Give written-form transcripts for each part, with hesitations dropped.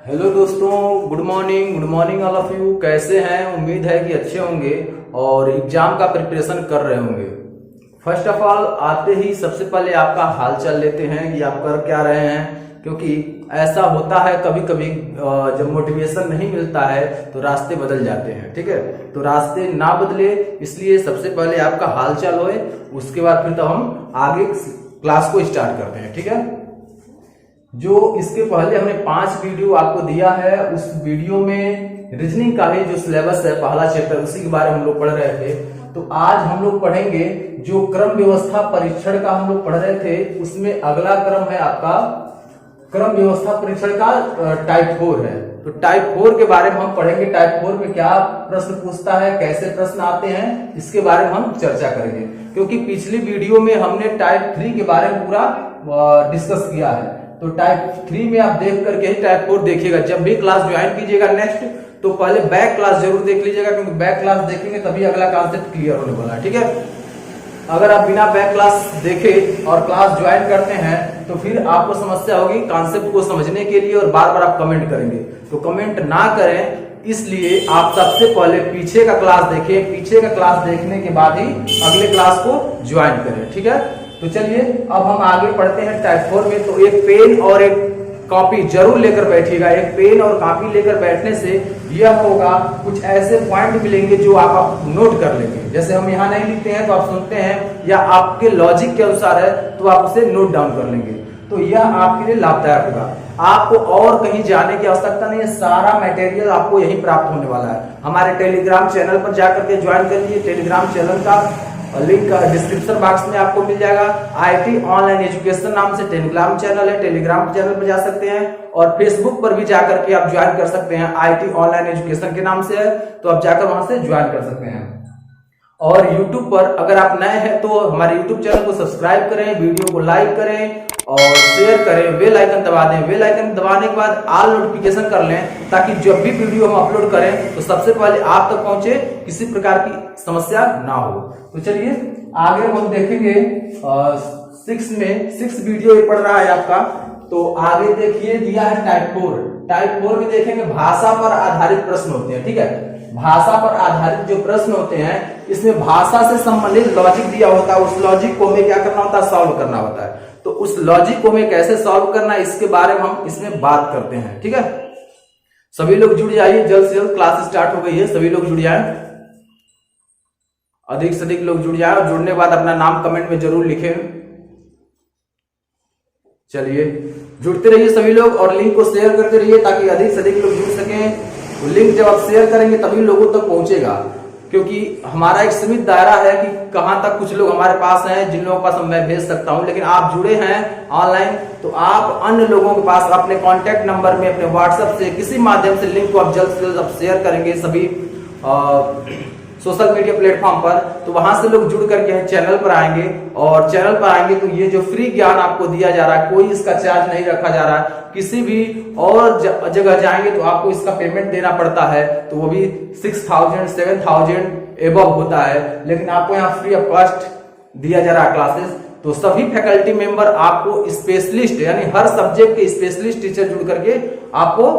Hello दोस्तों, good morning all of you. कैसे हैं? उम्मीद है कि अच्छे होंगे और एग्जाम का प्रिपरेशन कर रहे होंगे। फर्स्ट ऑफ ऑल आते ही सबसे पहले आपका हाल चाल लेते हैं कि आप कर क्या रहे हैं, क्योंकि ऐसा होता है कभी कभी जब मोटिवेशन नहीं मिलता है तो रास्ते बदल जाते हैं। ठीक है, तो रास्ते ना बदले इसलिए सबसे पहले आपका हाल चाल होए, उसके बाद फिर तो हम आगे क्लास को स्टार्ट करते हैं। ठीक है, जो इसके पहले हमने 5 वीडियो आपको दिया है, उस वीडियो में रीजनिंग का ही जो सिलेबस है पहला चैप्टर उसी के बारे में हम लोग पढ़ रहे थे। तो आज हम लोग पढ़ेंगे जो क्रम व्यवस्था परीक्षण का हम लोग पढ़ रहे थे, उसमें अगला क्रम है आपका क्रम व्यवस्था परीक्षण का टाइप 4 है। तो टाइप 4 के बारे में हम पढ़ेंगे। टाइप 4 में क्या प्रश्न पूछता है, कैसे प्रश्न आते हैं, इसके बारे में हम चर्चा करेंगे। क्योंकि पिछली वीडियो में हमने टाइप 3 के बारे में पूरा डिस्कस किया है, तो टाइप 3 में आप देख करके ही टाइप 4 देखिएगा। जब भी क्लास ज्वाइन कीजिएगा नेक्स्ट, तो पहले बैक क्लास जरूर देख लीजिएगा, क्योंकि बैक क्लास देखेंगे तभी अगला कॉन्सेप्ट क्लियर होने वाला है। ठीक है, अगर आप बिना बैक क्लास देखे और क्लास ज्वाइन करते हैं तो फिर आपको समस्या होगी कॉन्सेप्ट को समझने के लिए, और बार बार आप कमेंट करेंगे। तो कमेंट ना करें, इसलिए आप सबसे पहले पीछे का क्लास देखें। पीछे का क्लास देखने के बाद ही अगले क्लास को ज्वाइन करें। ठीक है, तो चलिए अब हम आगे पढ़ते हैं टाइप 4 में। तो एक पेन और एक कॉपी जरूर लेकर बैठिएगा। एक पेन और कॉपी लेकर बैठने से यह होगा, कुछ ऐसे पॉइंट मिलेंगे जो आप नोट कर लेंगे। जैसे हम यहाँ नहीं लिखते हैं तो आप सुनते हैं, या आपके लॉजिक के अनुसार है तो आप उसे नोट डाउन कर लेंगे। तो यह आपके लिए लाभदायक होगा। आपको और कहीं जाने की आवश्यकता नहीं है, सारा मटेरियल आपको यहीं प्राप्त होने वाला है। हमारे टेलीग्राम चैनल पर जाकर के ज्वाइन कर लीजिए। टेलीग्राम चैनल का लिंक डिस्क्रिप्शन बॉक्स में आपको मिल जाएगा। आईटी ऑनलाइन एजुकेशन नाम से टेलीग्राम चैनल है, टेलीग्राम चैनल पर जा सकते हैं। और फेसबुक पर भी जाकर के आप ज्वाइन कर सकते हैं, आईटी ऑनलाइन एजुकेशन के नाम से है, तो आप जाकर वहां से ज्वाइन कर सकते हैं। और YouTube पर अगर आप नए हैं तो हमारे YouTube चैनल को सब्सक्राइब करें, वीडियो को लाइक करें और शेयर करें, बेल आइकन दबा दें। बेल आइकन दबाने के बाद ऑल नोटिफिकेशन कर लें, ताकि जब भी वीडियो हम अपलोड करें तो सबसे पहले आप तक पहुंचे, किसी प्रकार की समस्या ना हो। तो चलिए आगे हम देखेंगे 6 वीडियो ये पढ़ रहा है आपका। तो आगे देखिए दिया है टाइप 4। टाइप 4 में देखेंगे भाषा पर आधारित प्रश्न होते हैं। ठीक है, भाषा पर आधारित जो प्रश्न होते हैं, इसमें भाषा से संबंधित लॉजिक दिया होता है। उस लॉजिक को हमें क्या करना होता है, सॉल्व करना होता है। तो उस लॉजिक को हमें कैसे सॉल्व करना है, इसके बारे में हम इसमें बात करते हैं। ठीक है, सभी लोग जुड़ जाइए, जल्द से जल्द क्लास स्टार्ट हो गई है, सभी लोग जुड़ जाए, अधिक से अधिक लोग जुड़ जाए। और जुड़ने के बाद अपना नाम कमेंट में जरूर लिखें। चलिए जुड़ते रहिए सभी लोग, और लिंक को शेयर करते रहिए ताकि अधिक से अधिक लोग जुड़ सकें। तो लिंक जब आप शेयर करेंगे तभी लोगों तक पहुंचेगा, क्योंकि हमारा एक सीमित दायरा है कि कहां तक कुछ लोग हमारे पास हैं जिन लोगों के पास मैं भेज सकता हूं। लेकिन आप जुड़े हैं ऑनलाइन, तो आप अन्य लोगों के पास अपने कांटेक्ट नंबर में, अपने व्हाट्सएप से, किसी माध्यम से लिंक को आप जल्द से जल्द शेयर करेंगे सभी सोशल मीडिया प्लेटफॉर्म पर, तो वहां से लोग जुड़ करके चैनल पर आएंगे। और चैनल पर आएंगे तो ये जो फ्री ज्ञान आपको दिया जा रहा है, कोई इसका चार्ज नहीं रखा जा रहा है। किसी भी और जगह जाएंगे तो आपको इसका पेमेंट देना पड़ता है, तो वो भी 6000 7000 एबव होता है। लेकिन आपको यहाँ फ्री ऑफ कॉस्ट दिया जा रहा है क्लासेस। तो सभी फैकल्टी मेंबर आपको स्पेशलिस्ट, यानी हर सब्जेक्ट के स्पेशलिस्ट टीचर जुड़ करके आपको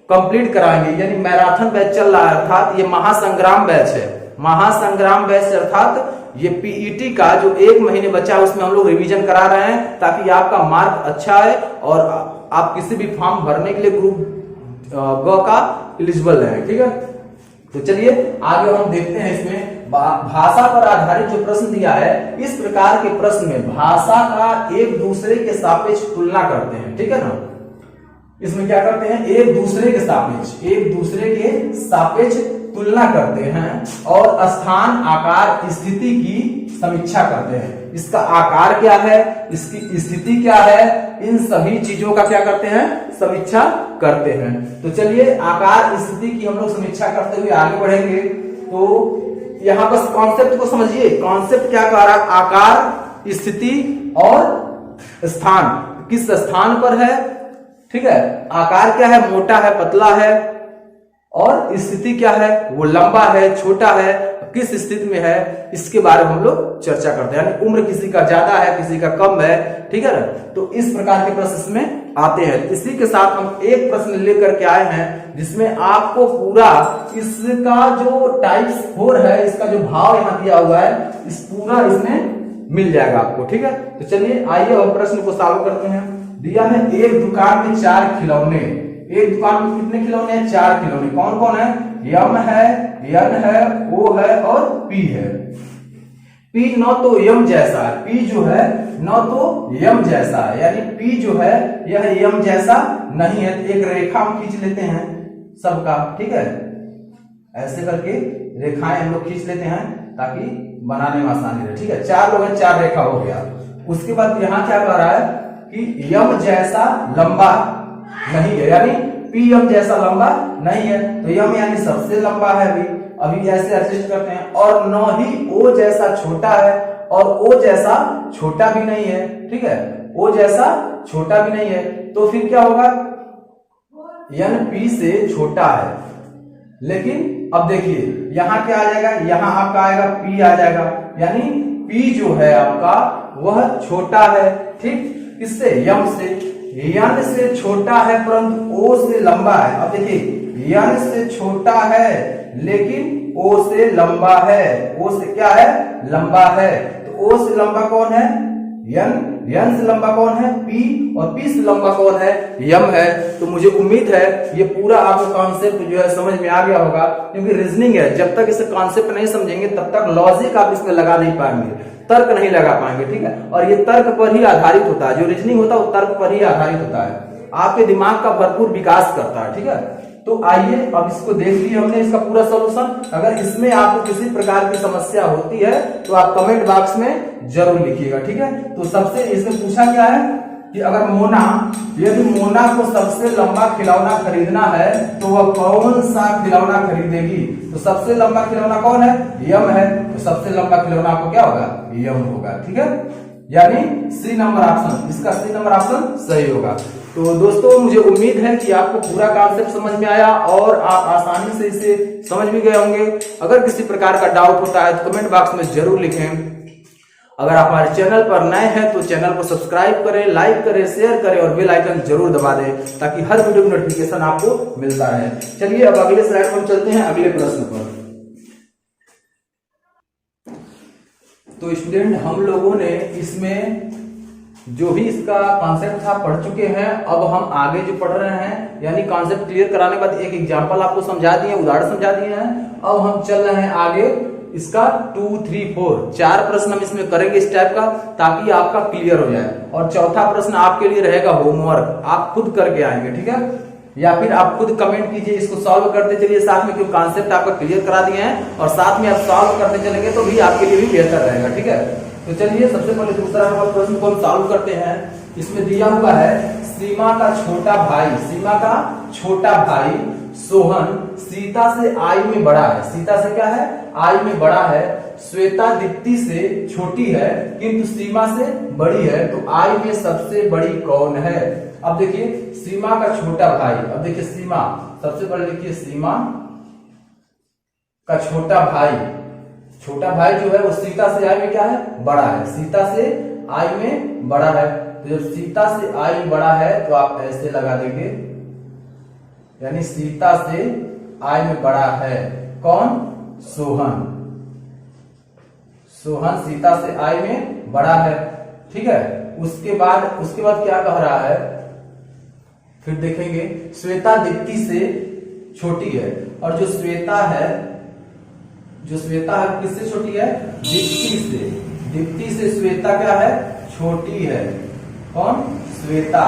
कंप्लीट कराएंगे। यानी मैराथन बैच चल रहा है, अर्थात ये महासंग्राम बैच है। महासंग्राम बैच अर्थात ये पीईटी का जो 1 महीने बचा है, उसमें हम लोग रिवीजन करा रहे हैं, ताकि आपका मार्क अच्छा है और आप किसी भी फॉर्म भरने के लिए ग्रुप ग का एलिजिबल है। ठीक है, तो चलिए आगे हम देखते हैं। इसमें भाषा पर आधारित जो प्रश्न दिया है, इस प्रकार के प्रश्न में भाषा का एक दूसरे के सापेक्ष तुलना करते हैं। ठीक है ना, इसमें क्या करते हैं, एक दूसरे के सापेक्ष तुलना करते हैं और स्थान, आकार, स्थिति की समीक्षा करते हैं। इसका आकार क्या है, इसकी स्थिति क्या है, इन सभी चीजों का क्या करते हैं, समीक्षा करते हैं। तो चलिए आकार स्थिति की हम लोग समीक्षा करते हुए आगे बढ़ेंगे। तो यहाँ बस कॉन्सेप्ट को समझिए। कॉन्सेप्ट क्या कह रहा है, आकार, स्थिति और स्थान, किस स्थान पर है। ठीक है, आकार क्या है, मोटा है, पतला है, और स्थिति क्या है, वो लंबा है, छोटा है, किस स्थिति में है, इसके बारे में हम लोग चर्चा करते हैं। यानी उम्र किसी का ज्यादा है, किसी का कम है, ठीक है ना। तो इस प्रकार के प्रश्न इसमें आते हैं। इसी के साथ हम एक प्रश्न लेकर के आए हैं जिसमें आपको पूरा इसका जो टाइप्स 4 है, इसका जो भाव यहाँ दिया हुआ है, इस पूरा इसमें मिल जाएगा आपको, ठीक है। तो चलिए आइए हम प्रश्न को सॉल्व करते हैं। दिया है एक दुकान में 4 खिलौने। एक दुकान में कितने खिलौने हैं? 4 खिलौने। कौन कौन है? यम है, यन है, ओ है और पी है। पी न तो यम जैसा है, पी जो है न तो यम जैसा है, यानी पी जो है यह यम जैसा नहीं है। तो एक रेखा हम खींच लेते हैं सबका, ठीक है। ऐसे करके रेखाएं हम लोग खींच लेते हैं ताकि बनाने में आसानी रहे, ठीक है। 4 लोग हैं, 4 रेखा हो गया। उसके बाद यहाँ क्या कह रहा है कि यम जैसा लंबा नहीं है, यानी पी यम जैसा लंबा नहीं है। तो यम यानी सबसे लंबा है। अभी ऐसे एडजस्ट करते हैं। और न ही ओ जैसा छोटा है और ओ जैसा छोटा भी नहीं है, ठीक है। ओ जैसा छोटा भी नहीं है। तो फिर क्या होगा? यन पी से छोटा है। लेकिन अब देखिए यहाँ क्या आ जाएगा, यहाँ आपका आएगा पी आ जाएगा, यानी पी जो है आपका वह छोटा है, ठीक। किससे? यम से। यन से छोटा है परंतु ओ से लंबा है। अब देखिए यन से छोटा है लेकिन ओ से लंबा है। ओ से क्या है? लंबा है। तो ओ से लंबा कौन है? यन। यन से लंबा कौन है? पी। और पी से लंबा कौन है? यम है। तो मुझे उम्मीद है ये पूरा आपको कॉन्सेप्ट जो है समझ में आ गया होगा, क्योंकि रीजनिंग है। जब तक इसे कॉन्सेप्ट नहीं समझेंगे तब तक लॉजिक आप इसमें लगा नहीं पाएंगे, तर्क नहीं लगा पाएंगे, ठीक है। और ये तर्क पर ही आधारित होता है। जो रीजनिंग होता है वो तर्क पर ही आधारित होता है, आपके दिमाग का भरपूर विकास करता है, ठीक है। तो आइए अब इसको देख लिया हमने, इसका पूरा सॉल्यूशन। अगर इसमें आपको किसी प्रकार की समस्या होती है तो आप कमेंट बॉक्स में जरूर लिखिएगा, ठीक है। तो सबसे इसमें पूछा क्या है कि अगर मोना, यदि मोना को सबसे लंबा खिलौना खरीदना है तो वह कौन सा खिलौना खरीदेगी? तो सबसे लंबा खिलौना कौन है? यम है। तो सबसे लंबा खिलौना आपको क्या होगा? यम होगा, ठीक है। यानी सी नंबर ऑप्शन, इसका सी नंबर ऑप्शन सही होगा। तो दोस्तों मुझे उम्मीद है कि आपको पूरा कॉन्सेप्ट समझ में आया और आप आसानी से इसे समझ भी गए होंगे। अगर किसी प्रकार का डाउट होता है तो कमेंट बॉक्स में जरूर लिखें। अगर आप हमारे चैनल पर नए हैं तो चैनल को सब्सक्राइब करें, लाइक करें, शेयर करें और बेल आइकन जरूर दबा दें ताकि हर वीडियो की नोटिफिकेशन आपको मिलता रहे। चलिए अब अगले स्लाइड पर चलते हैं, अगले प्रश्न पर। तो स्टूडेंट हम लोगों ने इसमें जो भी इसका कॉन्सेप्ट था पढ़ चुके हैं। अब हम आगे जो पढ़ रहे हैं, यानी कॉन्सेप्ट क्लियर कराने के बाद एक एग्जांपल आपको समझा दिए, उदाहरण समझा दिए हैं। अब हम चल रहे हैं आगे इसका 2, 3, 4 4 प्रश्न हम इसमें करेंगे इस टाइप का, ताकि आपका क्लियर हो जाए। और चौथा प्रश्न आपके लिए रहेगा होमवर्क, आप खुद करके आएंगे, ठीक है। या फिर आप खुद कमेंट कीजिए, इसको सॉल्व करते चलिए साथ में, क्योंकि कॉन्सेप्ट आपका क्लियर करा दिए हैं और साथ में आप सॉल्व करते चलेंगे तो भी आपके लिए भी बेहतर रहेगा, ठीक है। तो चलिए सबसे पहले दूसरा नंबर प्रश्न को हम सॉल्व करते हैं। इसमें दिया हुआ है सीमा का छोटा भाई, सीमा का छोटा भाई सोहन सीता से आयु में बड़ा है। सीता से क्या है? आयु में बड़ा है। श्वेता दीप्ति से छोटी है किंतु सीमा से बड़ी है। तो आयु में सबसे बड़ी कौन है? अब देखिए सीमा का छोटा भाई, अब देखिए सीमा, सबसे पहले देखिए सीमा का छोटा भाई, छोटा भाई जो है वो सीता से आयु में क्या है? बड़ा है। सीता से आयु में बड़ा है। तो जब सीता से आयु बड़ा है तो आप ऐसे लगा देंगे, यानी सीता से आयु में बड़ा है कौन? सोहन। सोहन सीता से आयु में बड़ा है, ठीक है। उसके बाद क्या कह रहा है? फिर देखेंगे श्वेता दीप्ति से छोटी है। और जो श्वेता है किससे छोटी है? दीप्ति से। दीप्ति से श्वेता क्या है? छोटी है। कौन? श्वेता।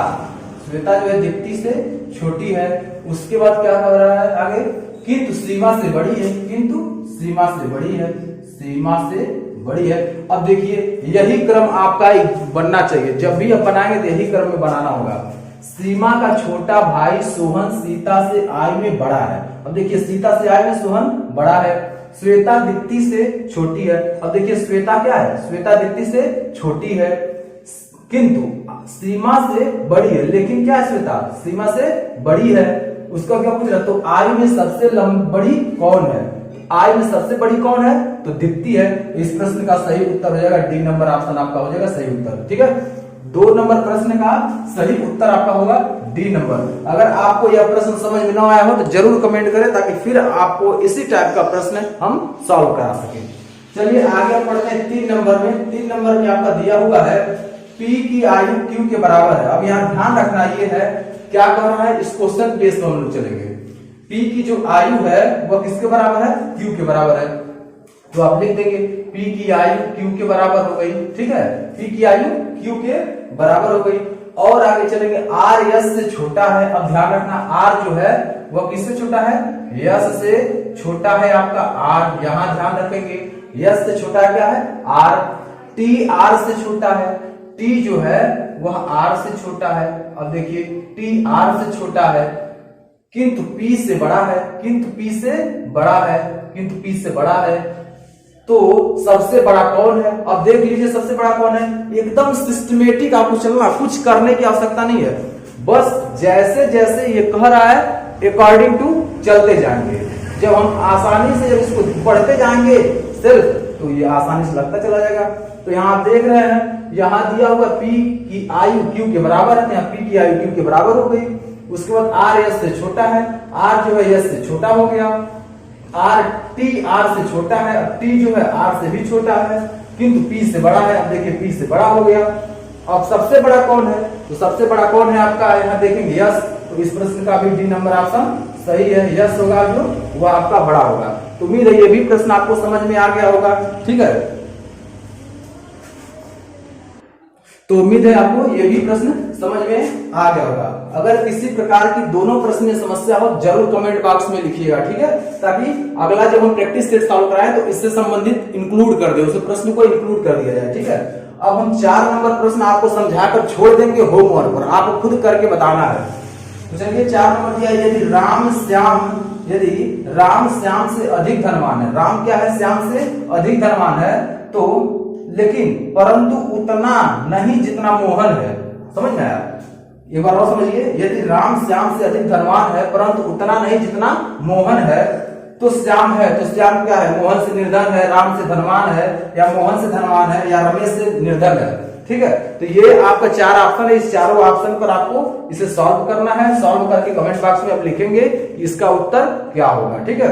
श्वेता जो है दीप्ति से छोटी है। उसके बाद क्या कह रहा है आगे? किंतु सीमा से बड़ी है। किंतु सीमा से बड़ी है। सीमा से बड़ी है। अब देखिए यही क्रम आपका बनना चाहिए, जब भी आप बनाएंगे तो यही क्रम में बनाना होगा। सीमा का छोटा भाई सोहन सीता से आयु में बड़ा है। अब देखिए सीता से आयु में सोहन बड़ा है। श्वेता दीप्ति से छोटी है। अब देखिए श्वेता क्या है? श्वेता दीप्ति से छोटी है किंतु सीमा से बड़ी है। लेकिन क्या है? श्वेता सीमा से बड़ी है। उसका क्या पूछ रहा है, तो आयु में सबसे बड़ी कौन है, आयु में सबसे बड़ी कौन है, तो दीप्ति है। इस प्रश्न का सही उत्तर हो जाएगा डी नंबर ऑप्शन आपका हो जाएगा सही उत्तर। ठीक है, 2 नंबर प्रश्न का सही उत्तर आपका होगा डी नंबर। अगर आपको यह प्रश्न समझ में न आया हो तो जरूर कमेंट करें, ताकि फिर आपको इसी टाइप का प्रश्न हम सॉल्व करा सकें। चलिए आगे पढ़ते हैं 3 नंबर में। 3 नंबर में आपका दिया हुआ है P की आयु Q के बराबर है। अब यहाँ ध्यान रखना ये है, क्या कर रहा है, इस क्वेश्चन बेस पर हम लोग चलेंगे। P की जो आयु है वह किसके बराबर है, Q के बराबर है। तो आप लिख देंगे P की आयु Q के बराबर हो गई। ठीक है, P की आयु Q के बराबर हो गई। और आगे चलेंगे, R S से छोटा है। अब ध्यान रखना R जो है वह किससे छोटा है, S से छोटा है आपका R। यहां ध्यान रखेंगे, S से छोटा क्या है R। T R से छोटा है, T जो है वह R से छोटा है। अब देखिए T R से छोटा है किंतु P से बड़ा है, किंतु P से बड़ा है, किंतु P से बड़ा है। तो सबसे बड़ा कौन है, अब देख लीजिए सबसे बड़ा कौन है। एकदम सिस्टमेटिक आपको चलना, कुछ करने की आवश्यकता नहीं है, बस जैसे जैसे ये कह रहा है अकॉर्डिंग टू चलते जाएंगे। जब हम आसानी से जब इसको पढ़ते जाएंगे सिर्फ, तो ये आसानी से लगता चला जाएगा। तो यहाँ आप देख रहे हैं, यहाँ दिया हुआ P की आयु Q के बराबर है, यहाँ P की आयु Q के बराबर हो गई। उसके बाद R S से छोटा है, R जो है S से छोटा हो गया, R T R से छोटा है, T जो है R से भी छोटा है, किंतु P से बड़ा है। अब देखिए P से बड़ा हो गया। अब सबसे बड़ा कौन है, तो सबसे बड़ा कौन है आपका, यहाँ देखेंगे यस। तो इस प्रश्न का भी डी नंबर ऑप्शन सही है, यस होगा जो वह आपका बड़ा होगा। तो उम्मीद है ये भी प्रश्न आपको समझ में आ गया होगा। ठीक है, तो उम्मीद है आपको ये भी प्रश्न समझ में आ गया होगा। अगर किसी प्रकार की दोनों प्रश्न में समस्या हो जरूर कमेंट बॉक्स में लिखिएगा। ठीक है, ताकि अगला जब हम प्रैक्टिस सेट सॉल्व कराएं तो इससे संबंधित इंक्लूड कर दे, उस प्रश्न को इंक्लूड कर दिया जाए। ठीक है, अब हम 4 नंबर प्रश्न आपको समझाकर छोड़ देंगे होमवर्क पर, आपको खुद करके बताना है। तो चलिए 4 नंबर दिया, यदि राम श्याम से अधिक धनवान है, राम क्या है, श्याम से अधिक धनवान है, तो लेकिन परंतु उतना नहीं जितना मोहन है। समझ में आया, एक बार और समझिए, यदि राम श्याम से अधिक धनवान है परंतु उतना नहीं जितना मोहन है, तो श्याम है, तो श्याम क्या है, मोहन से निर्धन है, राम से धनवान है, या मोहन से धनवान है, या रमेश से निर्धन है। ठीक है, तो ये आपका 4 ऑप्शन है, इस चारों ऑप्शन पर आपको इसे सॉल्व करना है। सॉल्व करके कमेंट बॉक्स में आप लिखेंगे इसका उत्तर क्या होगा। ठीक है,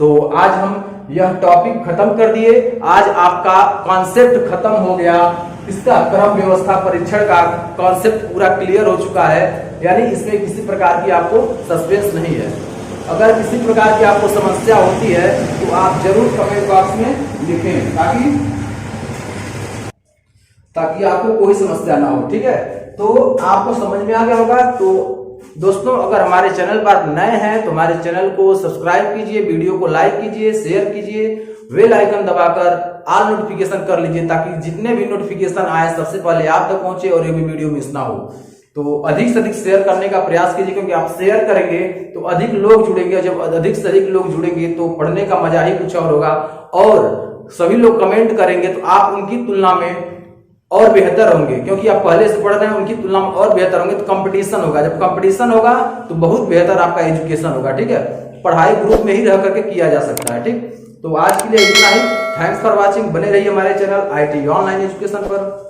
तो आज हम यह टॉपिक खत्म कर दिए। आज आपका कॉन्सेप्ट खत्म हो गया, इसका क्रम व्यवस्था परीक्षण का कॉन्सेप्ट पूरा क्लियर हो चुका है, यानी इसमें किसी प्रकार की आपको सस्पेंस नहीं है। अगर किसी प्रकार की आपको समस्या होती है तो आप जरूर कमेंट बॉक्स में लिखें, ताकि आपको कोई समस्या ना हो। ठीक है, तो आपको समझ में आ गया होगा। तो दोस्तों, अगर हमारे चैनल पर नए हैं तो हमारे चैनल को सब्सक्राइब कीजिए, वीडियो को लाइक कीजिए, शेयर कीजिए, बेल आइकन दबाकर ऑल नोटिफिकेशन कर लीजिए, ताकि जितने भी नोटिफिकेशन आए सबसे पहले आप तक पहुंचे और ये भी वीडियो मिस ना हो। तो अधिक से अधिक शेयर करने का प्रयास कीजिए, क्योंकि आप शेयर करेंगे तो अधिक लोग जुड़ेंगे। जब अधिक से अधिक लोग जुड़ेंगे तो पढ़ने का मजा ही कुछ और होगा, और सभी लोग कमेंट करेंगे तो आप उनकी तुलना में और बेहतर होंगे, क्योंकि आप पहले से पढ़ रहे हैं, उनकी तुलना में और बेहतर होंगे। तो कंपटीशन होगा, जब कंपटीशन होगा तो बहुत बेहतर आपका एजुकेशन होगा। ठीक है, पढ़ाई ग्रुप में ही रह करके किया जा सकता है। ठीक, तो आज के लिए इतना ही। थैंक्स फॉर वॉचिंग, बने रहिए हमारे चैनल IT ऑनलाइन एजुकेशन पर।